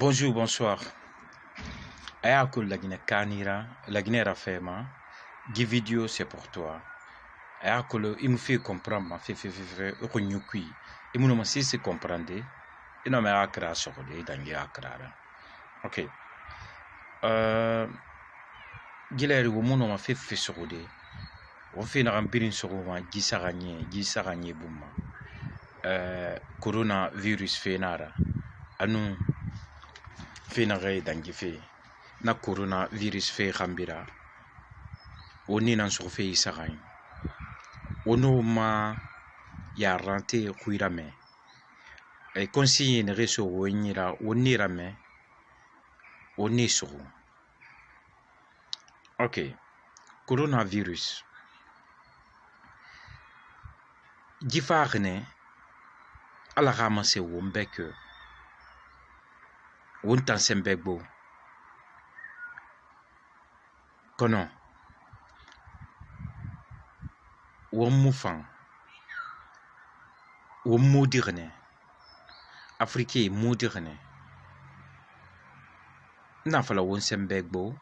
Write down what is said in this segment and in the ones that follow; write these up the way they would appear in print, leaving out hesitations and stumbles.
Bonjour, bonsoir. Ayako Lagine Kanira, Lagine Rafema, Guy vidéo c'est pour toi. Ayako il me fait comprendre, ma fait, renyukui. Il me fait se comprendre. Il ne m'a pas créé sur lui, dans les akra. Ok. Gilles, au monde, on fait sur lui. On fait une remplir sur moi, Gisaranye, Bouma. Coronavirus fait nara. Anu. Fenare dangife na coronavirus fe khambira oni nan so fe isaray ono ma ya rante kuirame e consigne ne reso wonira onirame oniso. Ok, coronavirus gifagne ala ramase wombeke wontan sembegbo kono won mufan won modirne afrique modirne na fala won sembegbo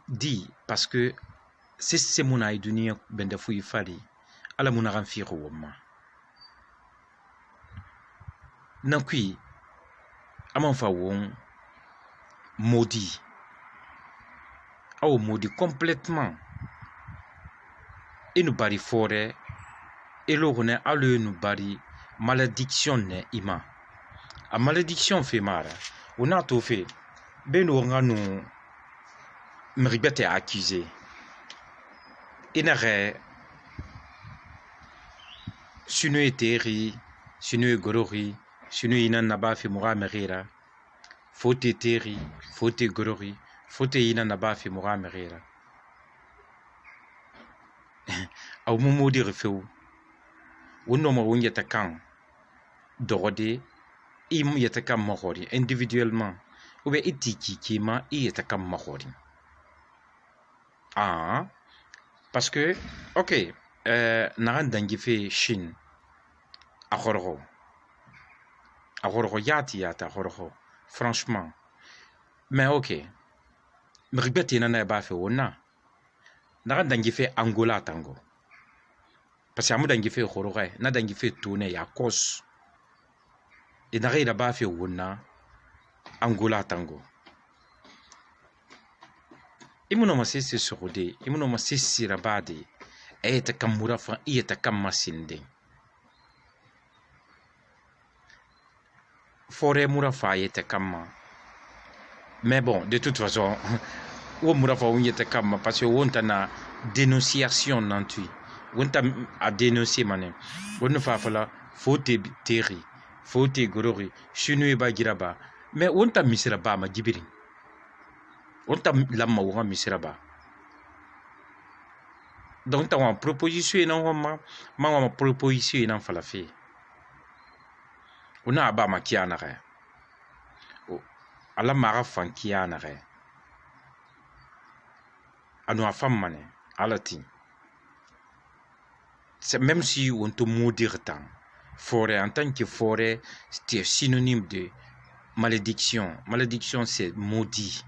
di parce que c'est mon aïdunia bende fouy fali ala mon ran firu woma Nankui, amanfa won maudit. Maudit complètement. Et nous bari forêt. Et l'on a nous bari malédiction ne ima. A malédiction fait mara. On a tout fait. Ben on a nous méribete accusé. Et n'arrête. Sunu eteri, sunu gorori. Sinu ina naba fi mura merira fote teri fote gorori fote ina naba fi mura merira au mumu di refeu wono mo wonya takan dorode im yataka mahori individuellement ou bien itiki kima yataka mahori parce que ok naran dangi fe Chine akhorgo yata franchement mais ok mribeti nana ba fe wona na dangi fe Angola tango parce que amu dangi fe khoroga na dangi fe tone ya kos et na reida ba fe wona Angola tango imuno masisi surode imuno masisi rabade eta kamura fa eta kamasinde forêt mourafa était comme mais bon de toute façon ou mourafa on était comme parce que on a dénonciation nantui on a dénoncer mané on ne fa fala faute terri faute gorori chinu ba giraba mais on ta misraba ma gibiri on ta lamma wa misraba donc ta wa proposition non ma proposition non fala fait on a ba makiana re ala mara fankiana re anu afam mané alati c'est même si on te maudire tant forêt en tant que forêt c'est synonyme de malédiction c'est maudit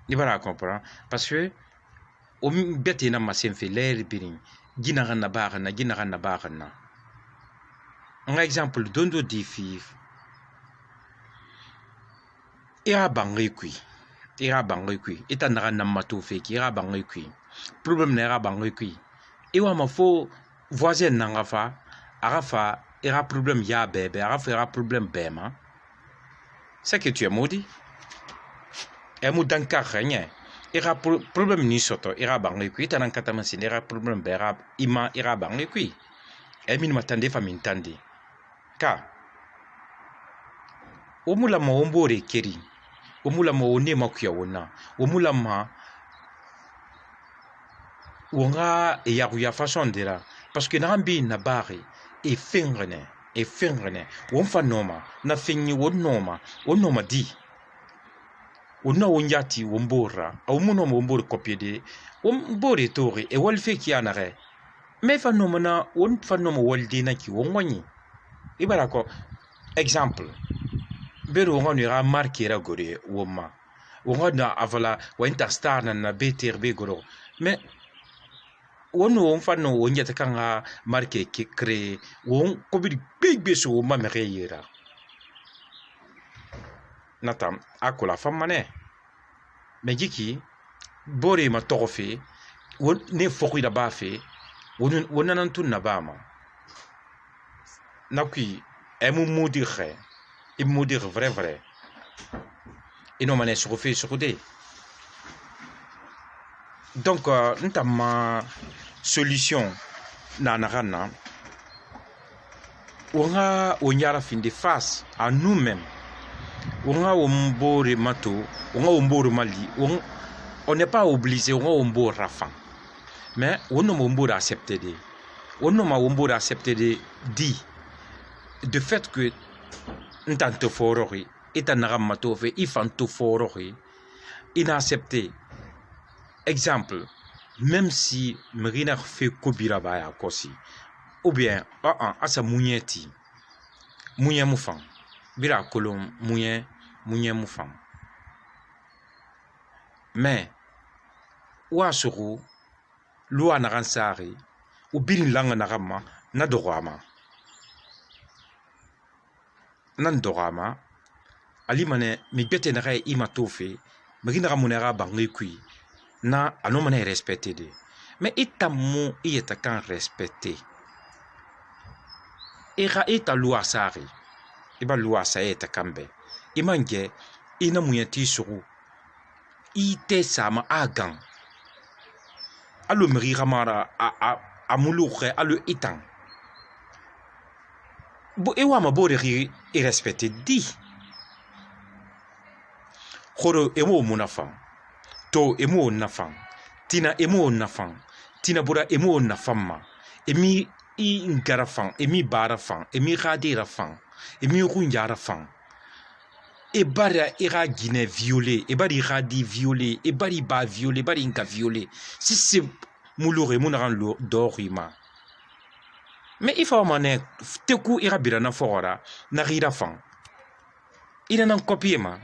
ni bara comprendre parce que o beti na masen fe l'air birin gina na barna un exemple dondo difi ira bangay kui eta nara na mato fe ki ira bangay kui problème na ira bangay kui e wa ma fo voisin nanga fa arafa ira problème ya bébé arafa ira problème bema c'est que tu es maudit e mu danka rien ira problème ni soto ira bangay kui eta nan katama sin ira problème bera ima ira bangay kui e min matande fa min tande ka omula ma ombore keri omula ma one makuya wona omula ma wonga ya façon dira parce que nambi na bare e fingrene won fa noma na finni won noma di wonna wonyati wombora au muno wombore copier de wombore tori e wolfe ki anare mais fa noma na won fa noma woldi na ki won wani ibarako exemple beru wonga ni ra marqué ra gore woma wonga na avala wa interstar na beter be goro mais wonu won fanno wonja ta kanga marqué ki créé won ko bi big so woma me reyira natam akola famane mais jiki bore ma togofe won ne fokui da bafe won nan tun na bama nakui emu mudir il mudir vrai ino mané soufé soudé donc ntama solution na narana onga onyara fin de face à nous-mêmes onga ombore mato onga ombore mali on n'est pas obligé onga ombore rafan mais on ne ombore accepter de on ne ombore accepter de dit de fait que ntante forori etanara matofe ifanto forori inaccepté exemple même si merina fait kobira baya kosi ou bien asa munyeti munye mufan bira kolom munye mufan mais wasuru loi na ransari ou bin langa na ramma na dorama nan dorama ali mane mi bete na ray ima tofe magina ramunera bangi kui na ano mane respecté de mais itamu yeta kan respecté era eta loi sari iba loi sa eta kambe imange ina muyati suru ite sama agan alo meri ramara a muluche alo itang bo ewa ma bore ri respecté di khoro emo munafan to emo nafan tina emo nafan tina bura emo nafamma emi ngarafan emi barafan emi radirafan emi runjarafan e bara ira gine violé e bari radi violé e bari ba violé bari inka violé si c'est mulure munaran lo dorima mais il faut mané teku ira birana fora na rirafan ina nan copier ma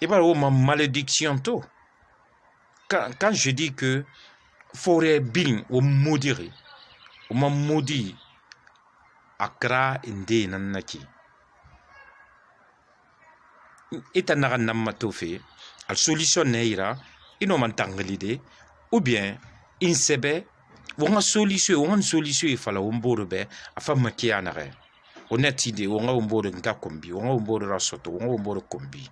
et bah ma malédiction to quand je dis que forêt bin au maudire au maudit akra inde nanaki etanara namatofe al solution neira ino mantanglide ou bien insebe wonga solution ifala womborbe afa makianare onetide wonga womboro ngakombi wonga womboro rasoto wonga womboro kombi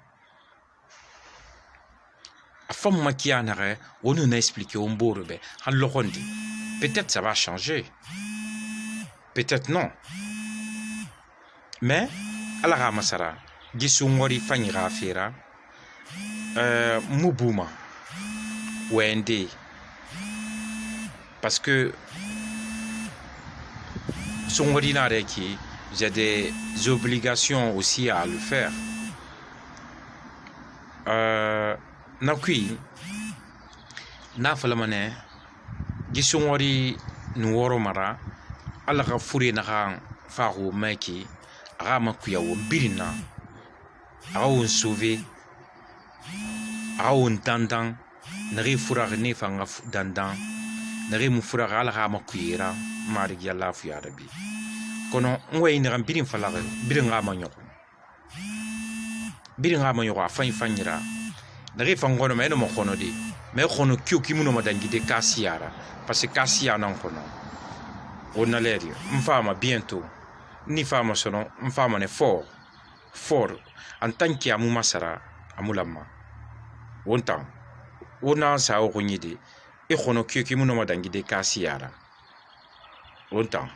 femme makianare on nous a expliqué on borbe han lokondi peut-être ça va changer peut-être non mais ala ramasara gisungori fanyira fera mubuma wende parce que sungori nareki j'ai des obligations aussi à le faire nakui na falamane gisungori nuoro mara ala ka furi na kan faru meki rama kuya wo birina awon sauver awon dandan nari fura ne fanga dandan nari mu fura ala rama kuyira mari ya lafu ya rabbi kono ngwe ni ram birin falaga birin rama nyoko afanyira nari fangono meno mo kono di me kono kyu kimuno madangide kasiara parce que kasia non kono on a l'air mfama bientôt ni fama sono mfama ne fort en tant que amu masara amulama wontan wona sa o konyide e kono kyu kimuno madangide kasiara wontan